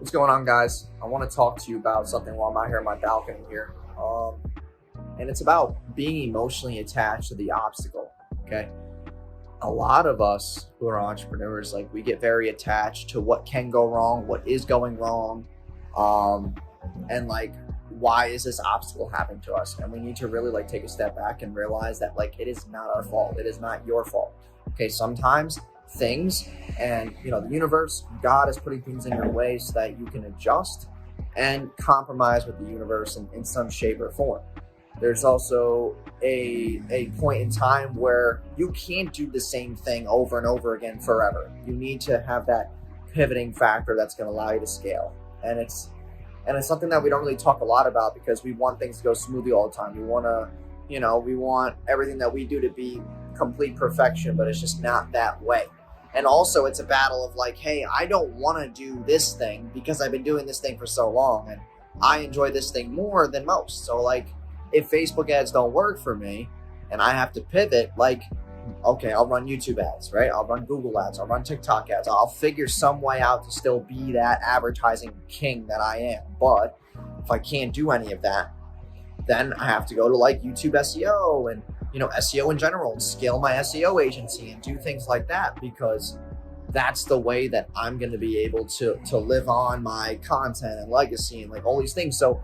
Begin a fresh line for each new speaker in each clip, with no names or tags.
What's going on, guys? I want to talk to you about something while I'm out here on my balcony here. And it's about being emotionally attached to the obstacle. Okay. A lot of us who are entrepreneurs, like, we get very attached to what can go wrong, what is going wrong, and like, why is this obstacle happening to us? And we need to really like take a step back and realize that like it is not our fault. It is not your fault. Okay. Sometimes things and the universe, God is putting things in your way so that you can adjust and compromise with the universe in some shape or form. There's also a point in time where you can't do the same thing over and over again forever. You need to have that pivoting factor that's going to allow you to scale. And it's something that we don't really talk a lot about because we want things to go smoothly all the time. We want to, we want everything that we do to be complete perfection, but it's just not that way. And also it's a battle of like, hey, I don't want to do this thing because I've been doing this thing for so long and I enjoy this thing more than most. So like, if Facebook ads don't work for me and I have to pivot, like, okay, I'll run YouTube ads, right? I'll run Google ads, I'll run TikTok ads. I'll figure some way out to still be that advertising king that I am. But if I can't do any of that, then I have to go to like YouTube SEO and SEO in general, and scale my SEO agency and do things like that, because that's the way that I'm going to be able to live on my content and legacy and like all these things. So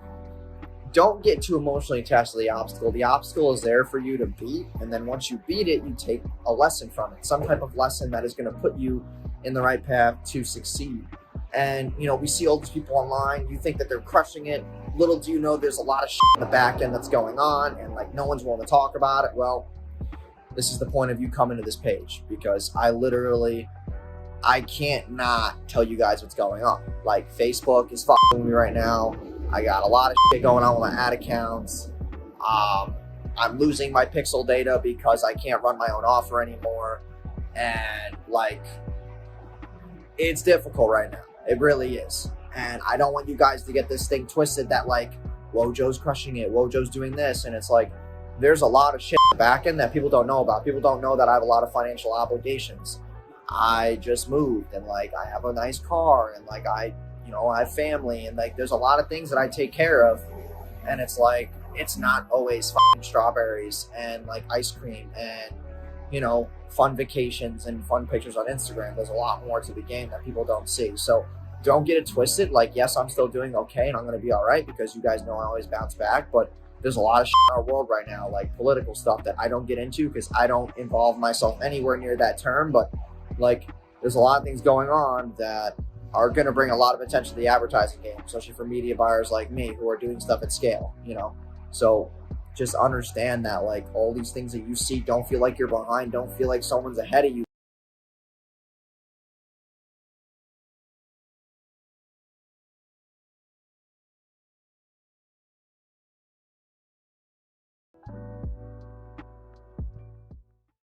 don't get too emotionally attached to the obstacle. The obstacle is there for you to beat. And then once you beat it, you take a lesson from it, some type of lesson that is going to put you in the right path to succeed. And, we see all these people online. You think that they're crushing it. Little do you know, there's a lot of shit in the back end that's going on and like no one's willing to talk about it. Well, this is the point of you coming to this page, because I can't not tell you guys what's going on. Like, Facebook is fucking with me right now. I got a lot of shit going on with my ad accounts. I'm losing my pixel data because I can't run my own offer anymore. And like, it's difficult right now. It really is. And I don't want you guys to get this thing twisted that like, Wojo's crushing it, Wojo's doing this. And it's like, there's a lot of shit in the back end that people don't know about. People don't know that I have a lot of financial obligations. I just moved and like, I have a nice car and like, I have family and like, there's a lot of things that I take care of. And it's like, it's not always fucking strawberries and like ice cream and, fun vacations and fun pictures on Instagram. There's a lot more to the game that people don't see. So don't get it twisted. Like, yes, I'm still doing okay and I'm going to be all right, because you guys know I always bounce back. But there's a lot of shit in our world right now, like political stuff, that I don't get into because I don't involve myself anywhere near that term. But like, there's a lot of things going on that are going to bring a lot of attention to the advertising game, especially for media buyers like me who are doing stuff at scale, So just understand that like all these things that you see, don't feel like you're behind. Don't feel like someone's ahead of you.